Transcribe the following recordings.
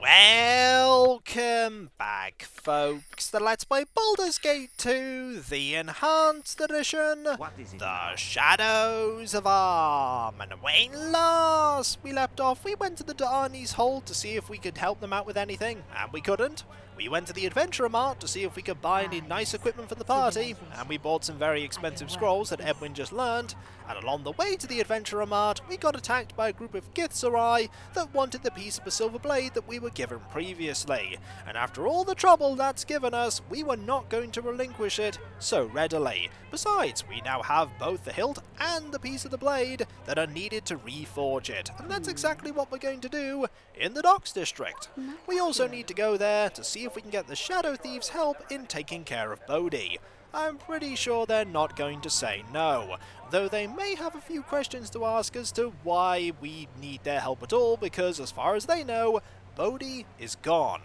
Welcome back, folks, to Let's Play Baldur's Gate 2, the Enhanced Edition, The Shadows of Arm. And when last we left off, we went to the Darnie's Hold to see if we could help them out with anything, and we couldn't. We went to the Adventurer Mart to see if we could buy any nice equipment for the party, and we bought some very expensive scrolls that Edwin just learned, and along the way to the Adventurer Mart, we got attacked by a group of Githzerai that wanted the piece of a silver blade that we were given previously, and after all the trouble that's given us, we were not going to relinquish it so readily. Besides, we now have both the hilt and the piece of the blade that are needed to reforge it, and that's exactly what we're going to do in the Docks District. We also need to go there to see if we can get the Shadow Thieves' help in taking care of Bodhi. I'm pretty sure they're not going to say no, though they may have a few questions to ask as to why we need their help at all, because as far as they know, Bodhi is gone.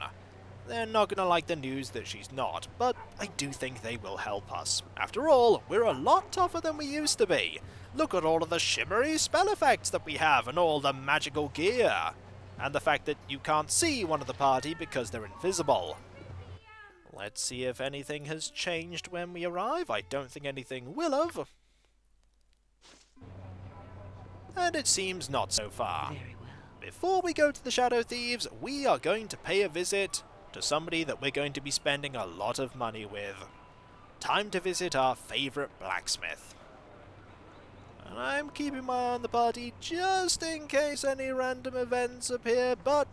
They're not going to like the news that she's not, but I do think they will help us. After all, we're a lot tougher than we used to be. Look at all of the shimmery spell effects that we have and all the magical gear. And the fact that you can't see one of the party because they're invisible. Let's see if anything has changed when we arrive. I don't think anything will have. And it seems not so far. Very well. Before we go to the Shadow Thieves, we are going to pay a visit to somebody that we're going to be spending a lot of money with. Time to visit our favourite blacksmith. And I'm keeping my eye on the party just in case any random events appear, but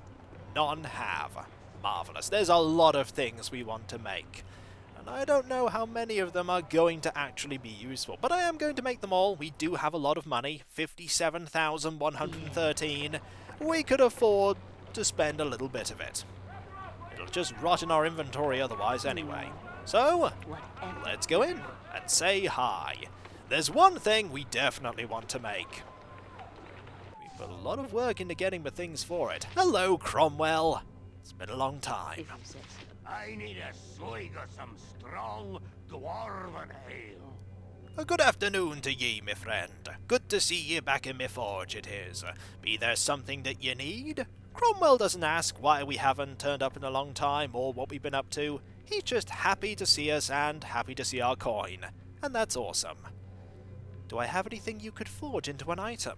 none have. Marvellous. There's a lot of things we want to make. And I don't know how many of them are going to actually be useful, but I am going to make them all. We do have a lot of money, 57,113. We could afford to spend a little bit of it. It'll just rot in our inventory otherwise anyway. So, let's go in and say hi. There's one thing we definitely want to make. We put a lot of work into getting the things for it. Hello, Cromwell. It's been a long time. I need a swig of some strong dwarven ale. A good afternoon to ye, me friend. Good to see ye back in me forge, it is. Be there something that ye need? Cromwell doesn't ask why we haven't turned up in a long time or what we've been up to. He's just happy to see us and happy to see our coin. And that's awesome. Do I have anything you could forge into an item?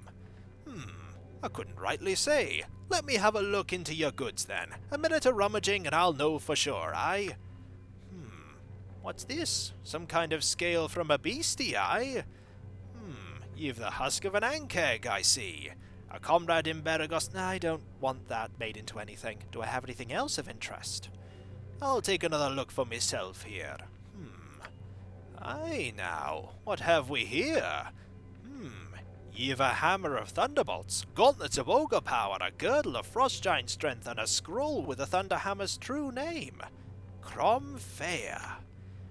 I couldn't rightly say. Let me have a look into your goods then. A minute of rummaging and I'll know for sure, aye? What's this? Some kind of scale from a beastie, aye? You've the husk of an ankheg, I see. A comrade in Beragos. I don't want that made into anything. Do I have anything else of interest? I'll take another look for myself here. Aye now, what have we here? Ye've a hammer of thunderbolts, gauntlets of ogre power, a girdle of frost giant strength, and a scroll with the thunderhammer's true name. Crom Faeyr.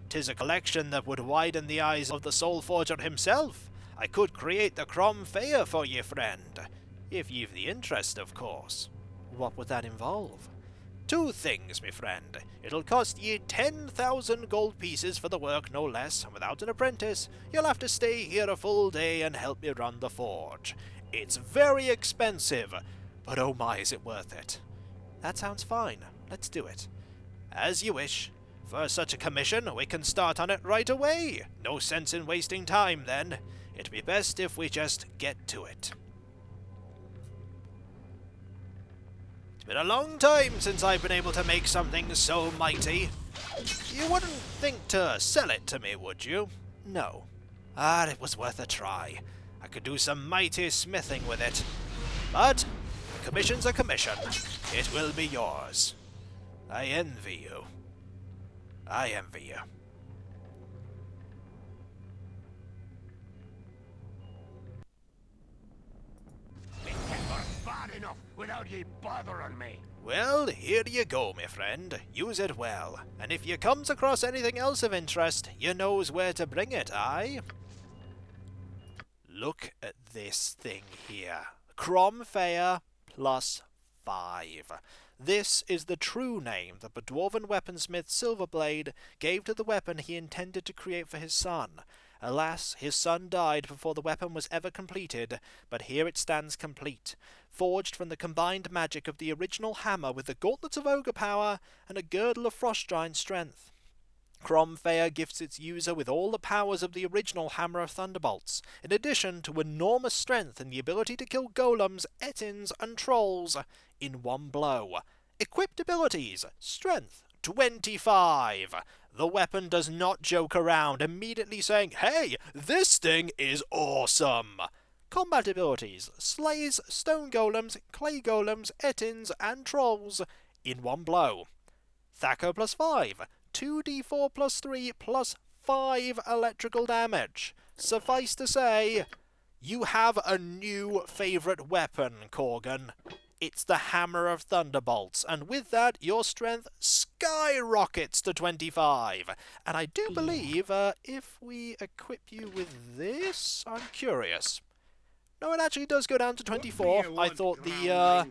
'Tis a collection that would widen the eyes of the soul forger himself. I could create the Crom Faeyr for ye, friend. If ye've the interest, of course. What would that involve? Two things, me friend. It'll cost ye 10,000 gold pieces for the work, no less, and without an apprentice, you'll have to stay here a full day and help me run the forge. It's very expensive, but oh my, is it worth it. That sounds fine. Let's do it. As you wish. For such a commission, we can start on it right away. No sense in wasting time, then. It'd be best if we just get to it. It's been a long time since I've been able to make something so mighty. You wouldn't think to sell it to me, would you? No. It was worth a try. I could do some mighty smithing with it. But a commission's a commission. It will be yours. I envy you. I envy you. It's never bad enough without ye bothering me. Well, here you go, me friend. Use it well. And if you comes across anything else of interest, you knows where to bring it, aye? Look at this thing here. Crom Faeyr plus 5. This is the true name that the dwarven weaponsmith Silverblade gave to the weapon he intended to create for his son, Alas, his son died before the weapon was ever completed, but here it stands complete, forged from the combined magic of the original hammer with the gauntlets of ogre power and a girdle of frost giant strength. Crom Faeyr gifts its user with all the powers of the original Hammer of Thunderbolts, in addition to enormous strength and the ability to kill golems, ettins, and trolls in one blow. Equipped abilities: Strength 25. The weapon does not joke around, immediately saying, "Hey, this thing is awesome!" Combat abilities: Slays stone golems, clay golems, ettins, and trolls in one blow. Thaco plus 5. 2d4 plus 3 plus 5 electrical damage. Suffice to say, you have a new favourite weapon, Corgan. It's the Hammer of Thunderbolts, and with that, your strength skyrockets to 25. And I do believe, if we equip you with this, I'm curious. No, it actually does go down to 24. I thought the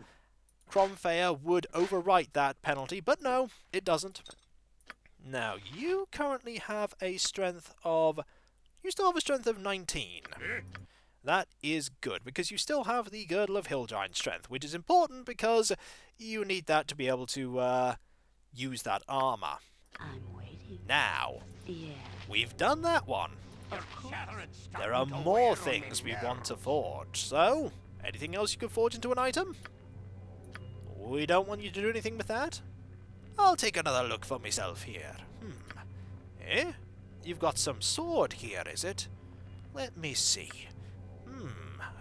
Crom Faeyr would overwrite that penalty, but no, it doesn't. Now, you currently have a strength of... You still have a strength of 19. That is good, because you still have the Girdle of Hill Giant Strength, which is important because you need that to be able to use that armor. I'm waiting. Now, Yeah. we've done that one. There are more things we want to forge, so anything else you can forge into an item? We don't want you to do anything with that? I'll take another look for myself here. Eh? You've got some sword here, is it? Let me see.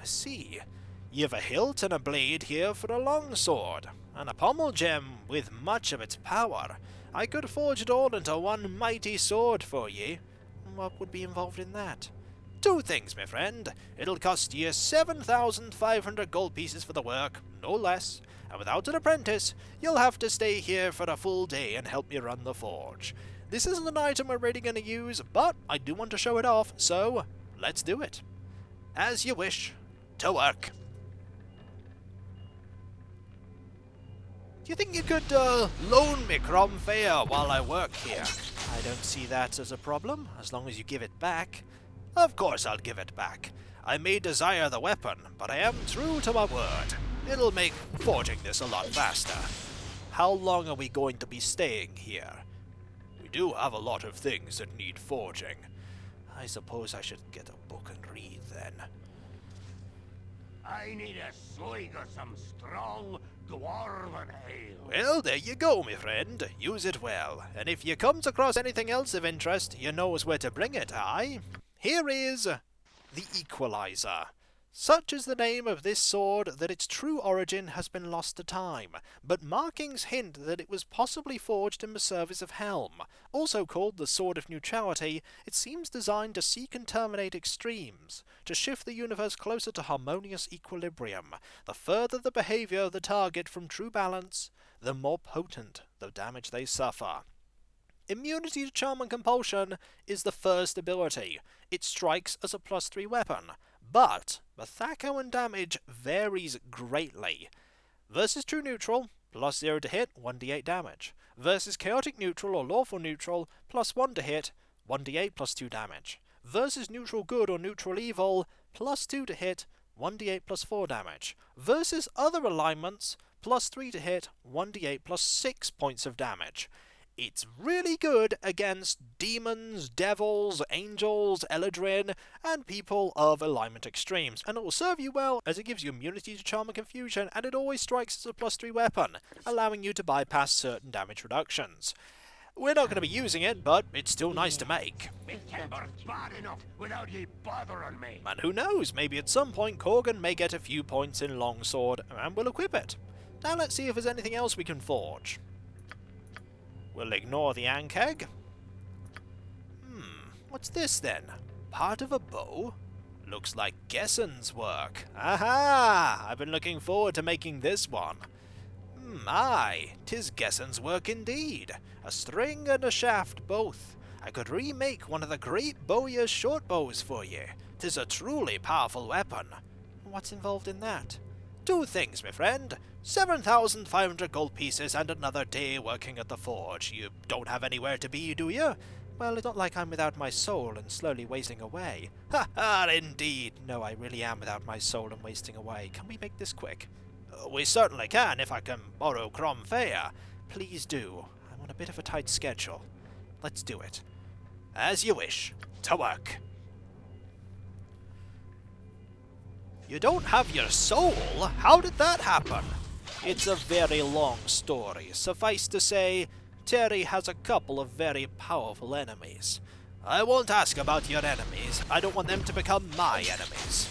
I see. You've a hilt and a blade here for a long sword, and a pommel gem with much of its power. I could forge it all into one mighty sword for ye. What would be involved in that? 2 things, my friend. It'll cost you 7,500 gold pieces for the work, no less, and without an apprentice, you'll have to stay here for a full day and help me run the forge. This isn't an item we're really going to use, but I do want to show it off, so let's do it. As you wish. To work. Do you think you could loan me Crom Faeyr while I work here? I don't see that as a problem, as long as you give it back. Of course I'll give it back. I may desire the weapon, but I am true to my word. It'll make forging this a lot faster. How long are we going to be staying here? We do have a lot of things that need forging. I suppose I should get a book and read then. I need a swig of some strong dwarven ale. Well, there you go, my friend. Use it well. And if you comes across anything else of interest, you knows where to bring it, aye? Here is the Equalizer. Such is the name of this sword that its true origin has been lost to time, but markings hint that it was possibly forged in the service of Helm. Also called the Sword of Neutrality, it seems designed to seek and terminate extremes, to shift the universe closer to harmonious equilibrium. The further the behaviour of the target from true balance, the more potent the damage they suffer. Immunity to Charm and Compulsion is the first ability. It strikes as a +3 weapon, but the Thaco and damage varies greatly. Versus True Neutral, +0 to hit, 1d8 damage. Versus Chaotic Neutral or Lawful Neutral, +1 to hit, 1d8 +2 damage. Versus Neutral Good or Neutral Evil, +2 to hit, 1d8 +4 damage. Versus other alignments, +3 to hit, 1d8 +6 points of damage. It's really good against demons, devils, angels, Eladrin, and people of alignment extremes, and it will serve you well as it gives you immunity to Charm and Confusion, and it always strikes as a +3 weapon, allowing you to bypass certain damage reductions. We're not going to be using it, but it's still nice to make. Me timber's bad enough without ye bothering me. And who knows, maybe at some point Corgan may get a few points in Longsword, and we'll equip it. Now let's see if there's anything else we can forge. We'll ignore the Ankeg. What's this then? Part of a bow? Looks like Gesen's work. Aha! I've been looking forward to making this one. Aye, 'tis Gesen's work indeed. A string and a shaft both. I could remake one of the great Bowyer's short bows for ye. 'Tis a truly powerful weapon. What's involved in that? 2 things, my friend. 7,500 gold pieces and another day working at the forge. You don't have anywhere to be, do you? Well, it's not like I'm without my soul and slowly wasting away. Ha ha, indeed! No, I really am without my soul and wasting away. Can we make this quick? We certainly can, if I can borrow Crom Faeyr. Please do. I'm on a bit of a tight schedule. Let's do it. As you wish. To work. You don't have your soul? How did that happen? It's a very long story. Suffice to say, Terry has a couple of very powerful enemies. I won't ask about your enemies. I don't want them to become my enemies.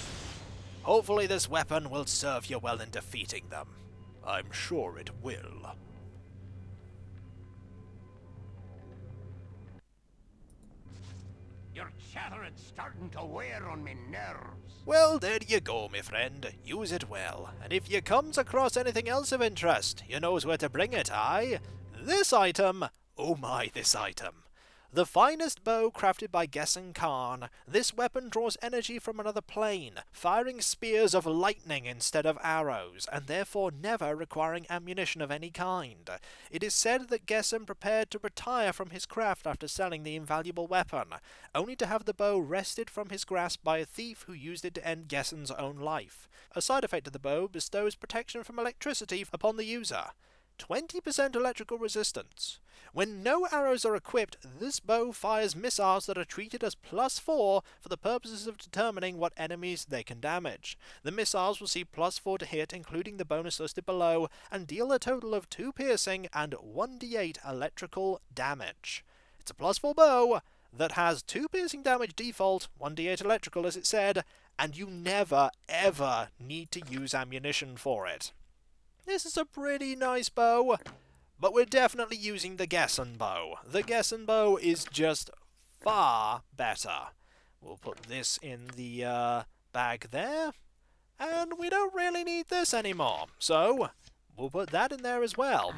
Hopefully this weapon will serve you well in defeating them. I'm sure it will. Your chattering's starting to wear on me nerves. Well, there you go, my friend. Use it well. And if you comes across anything else of interest, you knows where to bring it, aye? This item! Oh my, this item. The finest bow crafted by Gesen Khan, this weapon draws energy from another plane, firing spears of lightning instead of arrows, and therefore never requiring ammunition of any kind. It is said that Gesen prepared to retire from his craft after selling the invaluable weapon, only to have the bow wrested from his grasp by a thief who used it to end Gesen's own life. A side effect of the bow bestows protection from electricity upon the user. 20% electrical resistance. When no arrows are equipped, this bow fires missiles that are treated as +4 for the purposes of determining what enemies they can damage. The missiles will see +4 to hit, including the bonus listed below, and deal a total of 2 piercing and 1d8 electrical damage. It's a +4 bow that has 2 piercing damage default, 1d8 electrical as it said, and you never ever need to use ammunition for it. This is a pretty nice bow, but we're definitely using the Gesen bow. The Gesen bow is just far better. We'll put this in the bag there, and we don't really need this anymore, so we'll put that in there as well.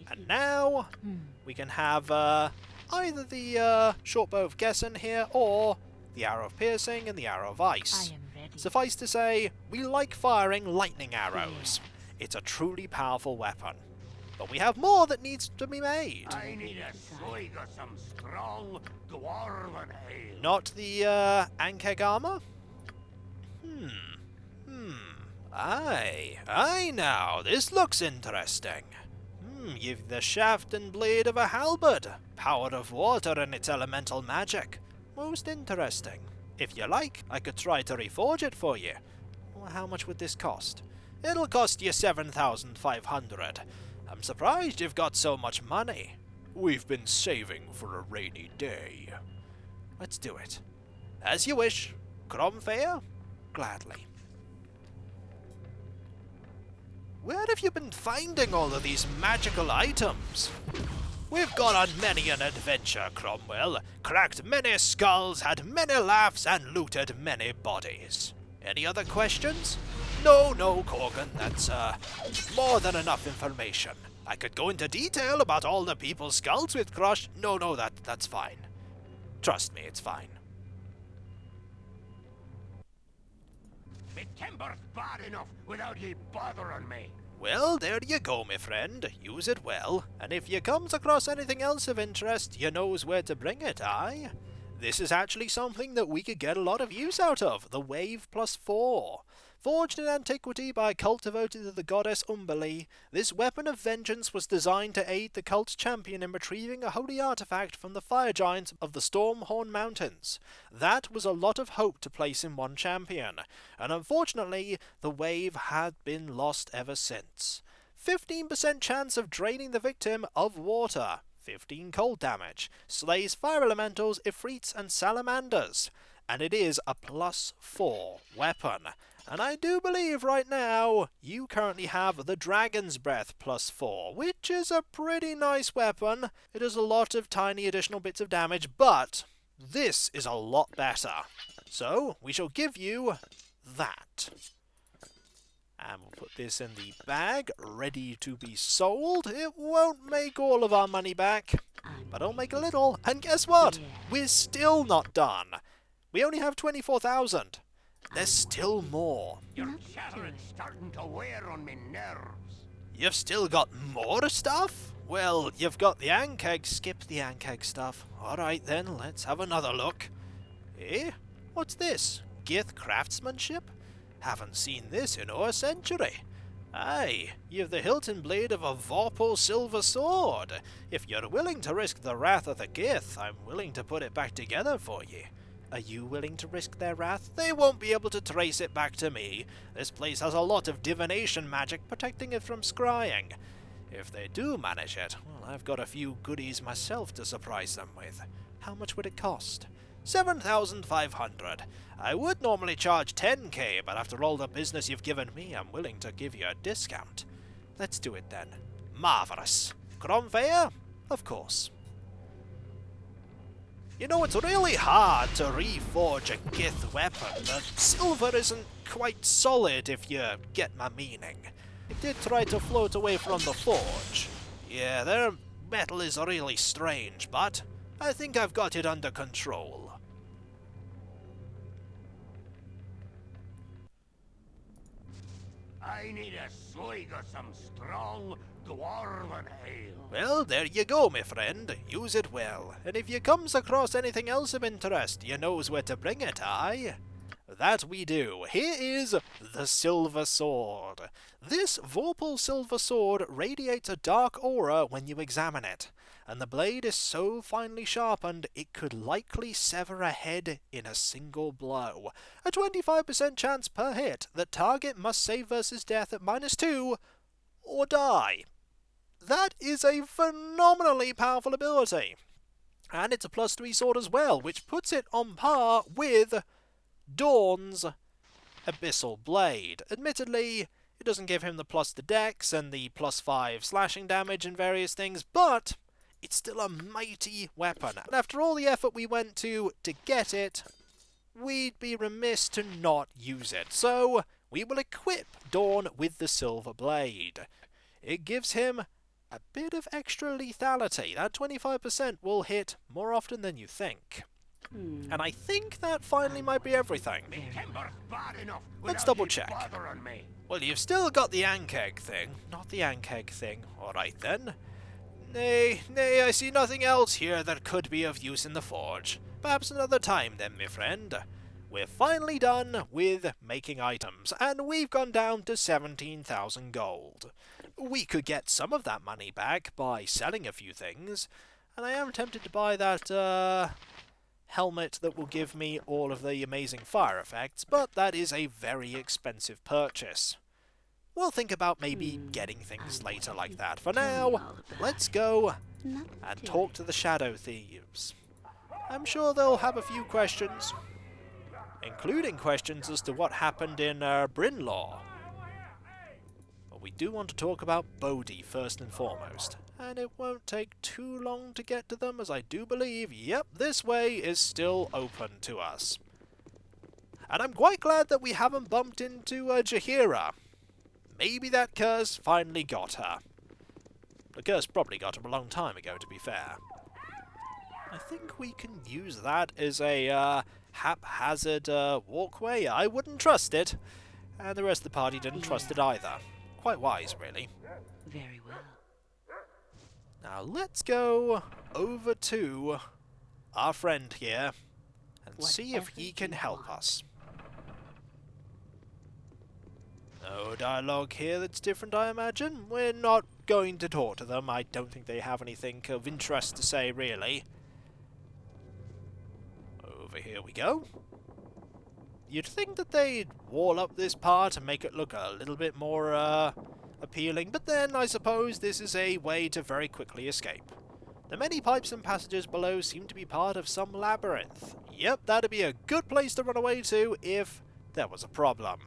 And now we can have either the short bow of Gesen here, or the arrow of piercing and the arrow of ice. Suffice to say, we like firing lightning arrows. It's a truly powerful weapon. But we have more that needs to be made. I need a swig of some strong dwarven ale. Not the Ankeg armor? Aye now, this looks interesting. You've the shaft and blade of a halberd, power of water and its elemental magic. Most interesting. If you like, I could try to reforge it for you. Well, how much would this cost? It'll cost you 7,500. I'm surprised you've got so much money. We've been saving for a rainy day. Let's do it. As you wish. Crom Faeyr? Gladly. Where have you been finding all of these magical items? We've gone on many an adventure, Cromwell, cracked many skulls, had many laughs, and looted many bodies. Any other questions? No, Corgan, that's more than enough information. I could go into detail about all the people's skulls we've crushed. No, that's fine. Trust me, it's fine. Me timber's bad enough without ye bothering me. Well, there you go, my friend. Use it well, and if you comes across anything else of interest, you knows where to bring it, aye? This is actually something that we could get a lot of use out of, the Wave +4. Forged in antiquity by a cult devoted to the goddess Umberlee, this weapon of vengeance was designed to aid the cult's champion in retrieving a holy artifact from the fire giants of the Stormhorn Mountains. That was a lot of hope to place in one champion, and unfortunately, the wave had been lost ever since. 15% chance of draining the victim of water, 15 cold damage, slays fire elementals, ifrits, and salamanders, and it is a +4 weapon. And I do believe right now you currently have the Dragon's Breath +4, which is a pretty nice weapon. It has a lot of tiny additional bits of damage, but this is a lot better. So we shall give you that. And we'll put this in the bag, ready to be sold. It won't make all of our money back, but it'll make a little. And guess what? We're still not done. We only have 24,000. There's still more. Your chattering's starting to wear on me nerves. You've still got more stuff? Well, you've got the Ankeg. Skip the Ankeg stuff. Alright then, let's have another look. Eh? What's this? Gith craftsmanship? Haven't seen this in over a century. Aye, you've the hilton blade of a Vorpal silver sword. If you're willing to risk the wrath of the Gith, I'm willing to put it back together for ye. Are you willing to risk their wrath? They won't be able to trace it back to me. This place has a lot of divination magic protecting it from scrying. If they do manage it, well, I've got a few goodies myself to surprise them with. How much would it cost? 7,500. I would normally charge 10k, but after all the business you've given me, I'm willing to give you a discount. Let's do it then. Marvellous. Crom Faeyr? Of course. You know, it's really hard to reforge a Gith weapon. The silver isn't quite solid, if you get my meaning. It did try to float away from the forge. Yeah, their metal is really strange, but I think I've got it under control. I need a swig of some strong dwarven ale. Well, there you go, my friend. Use it well. And if you comes across anything else of interest, you knows where to bring it, aye? That we do. Here is the Silver Sword. This Vorpal silver sword radiates a dark aura when you examine it, and the blade is so finely sharpened it could likely sever a head in a single blow. A 25% chance per hit. The target must save versus death at -2 or die. That is a phenomenally powerful ability. And it's a +3 sword as well, which puts it on par with Dawn's Abyssal Blade. Admittedly, it doesn't give him the plus to dex and the +5 slashing damage and various things, but it's still a mighty weapon. And after all the effort we went to get it, we'd be remiss to not use it. So we will equip Dawn with the Silver Blade. It gives him a bit of extra lethality. That 25% will hit more often than you think. And I think that finally might be everything. Let's double check. Well, you've still got the Ankeg thing. Not the Ankeg thing. Alright then. Nay, I see nothing else here that could be of use in the forge. Perhaps another time then, my friend. We're finally done with making items, and we've gone down to 17,000 gold. We could get some of that money back by selling a few things, and I am tempted to buy that, helmet that will give me all of the amazing fire effects, but that is a very expensive purchase. We'll think about maybe getting things later like that. For now, let's go and talk to the Shadow Thieves. I'm sure they'll have a few questions, including questions as to what happened in Brynlaw. But we do want to talk about Bodhi first and foremost, and it won't take too long to get to them, as I do believe, yep, this way is still open to us. And I'm quite glad that we haven't bumped into Jaheira. Maybe that curse finally got her. The curse probably got her a long time ago, to be fair. I think we can use that as a haphazard walkway. I wouldn't trust it, and the rest of the party didn't trust it either. Quite wise, really. Very well. Now let's go over to our friend here and see if he can help us. No dialogue here that's different, I imagine. We're not going to talk to them. I don't think they have anything of interest to say, really. Over here we go. You'd think that they'd wall up this part and make it look a little bit more, appealing, but then I suppose this is a way to very quickly escape. The many pipes and passages below seem to be part of some labyrinth. Yep, that'd be a good place to run away to if there was a problem.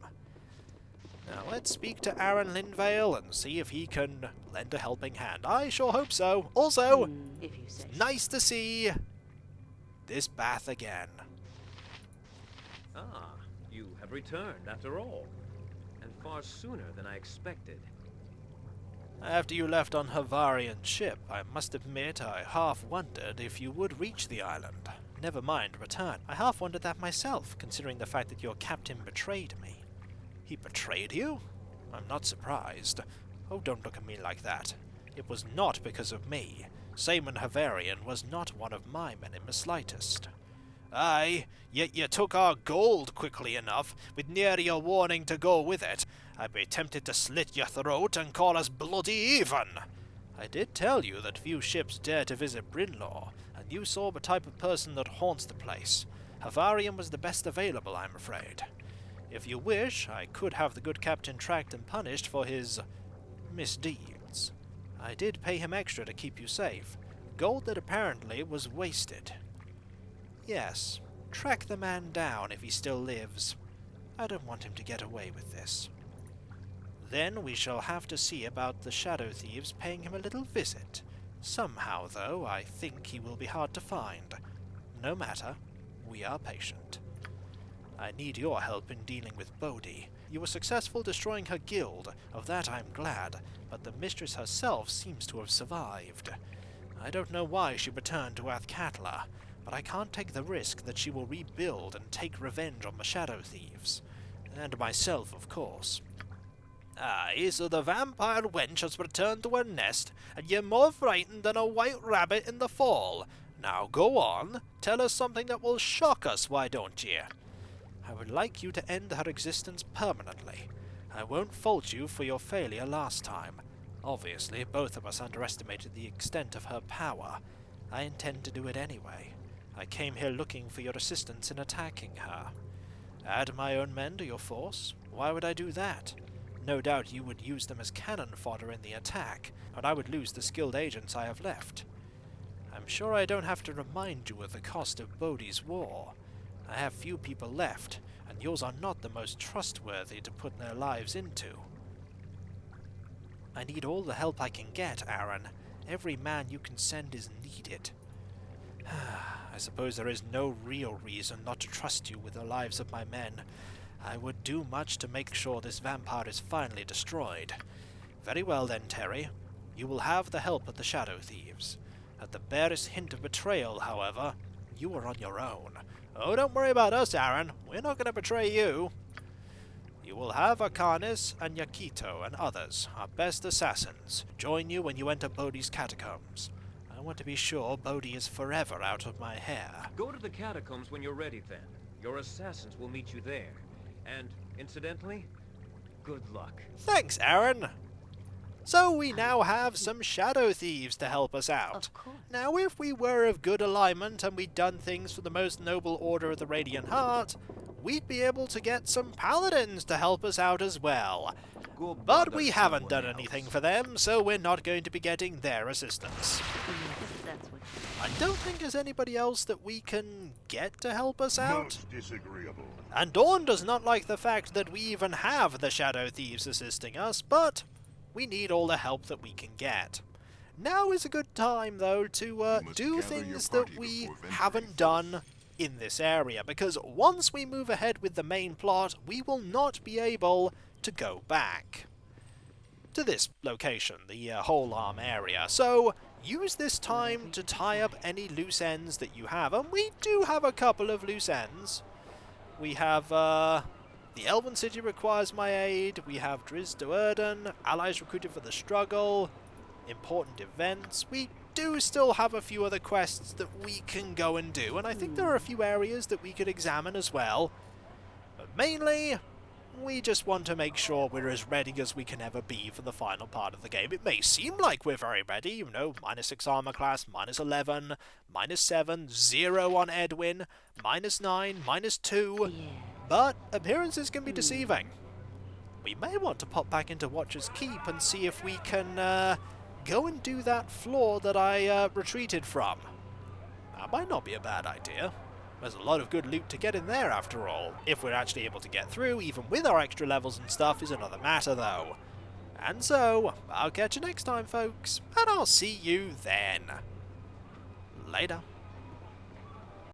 Now let's speak to Aaron Linvale and see if he can lend a helping hand. I sure hope so. Also, If you say nice to see this bath again. Ah, you have returned after all, and far sooner than I expected. After you left on Havarian's ship, I must admit I half wondered if you would reach the island. Never mind return. I half wondered that myself, considering the fact that your captain betrayed me. He betrayed you? I'm not surprised. Oh, don't look at me like that. It was not because of me. Simon Havarian was not one of my men in the slightest. Aye, yet you took our gold quickly enough, with nearly a warning to go with it. I'd be tempted to slit your throat and call us bloody even. I did tell you that few ships dare to visit Brinlaw, and you saw the type of person that haunts the place. Havarian was the best available, I'm afraid. If you wish, I could have the good captain tracked and punished for his misdeeds. I did pay him extra to keep you safe, gold that apparently was wasted. Yes, track the man down if he still lives. I don't want him to get away with this. Then we shall have to see about the shadow thieves paying him a little visit. Somehow, though, I think he will be hard to find. No matter, we are patient. I need your help in dealing with Bodhi. You were successful destroying her guild, of that I'm glad, but the mistress herself seems to have survived. I don't know why she returned to Athkatla, but I can't take the risk that she will rebuild and take revenge on the shadow thieves. And myself, of course. Aye, so the vampire wench has returned to her nest, and you're more frightened than a white rabbit in the fall. Now go on, tell us something that will shock us, why don't ye? I would like you to end her existence permanently. I won't fault you for your failure last time. Obviously, both of us underestimated the extent of her power. I intend to do it anyway. I came here looking for your assistance in attacking her. Add my own men to your force? Why would I do that? No doubt you would use them as cannon fodder in the attack, and I would lose the skilled agents I have left. I'm sure I don't have to remind you of the cost of Bodhi's war. I have few people left, and yours are not the most trustworthy to put their lives into. I need all the help I can get, Aaron. Every man you can send is needed. I suppose there is no real reason not to trust you with the lives of my men. I would do much to make sure this vampire is finally destroyed. Very well then, Terry. You will have the help of the shadow thieves. At the barest hint of betrayal, however, you are on your own. Oh, don't worry about us, Aaron. We're not going to betray you. You will have Akanis and Yakito and others, our best assassins, join you when you enter Bodhi's catacombs. I want to be sure Bodhi is forever out of my hair. Go to the catacombs when you're ready, then. Your assassins will meet you there. And, incidentally, good luck. Thanks, Aaron. So we now have some shadow thieves to help us out. Of course. Now, if we were of good alignment and we'd done things for the most noble order of the Radiant Heart, we'd be able to get some paladins to help us out as well. Go But bother we haven't done someone anything else. for them, so we're not going to be getting their assistance. That's what. I don't think there's anybody else that we can get to help us out. Most disagreeable. And Dawn does not like the fact that we even have the shadow thieves assisting us, but we need all the help that we can get. Now is a good time, though, to must do gather things your that party we before venturing haven't done in this area, because once we move ahead with the main plot, we will not be able to go back to this location, the whole arm area. So use this time to tie up any loose ends that you have, and we do have a couple of loose ends. We have the Elven City requires my aid, we have Driz Doerden, allies recruited for the struggle, important events. We do still have a few other quests that we can go and do, and I think there are a few areas that we could examine as well. But mainly, we just want to make sure we're as ready as we can ever be for the final part of the game. It may seem like we're very ready, you know, -6 armor class, -11, -7, 0 on Edwin, -9, -2, Yeah. but appearances can be deceiving. We may want to pop back into Watcher's Keep and see if we can go and do that floor that I retreated from. That might not be a bad idea. There's a lot of good loot to get in there after all. If we're actually able to get through, even with our extra levels and stuff, is another matter though. And so, I'll catch you next time, folks, and I'll see you then. Later.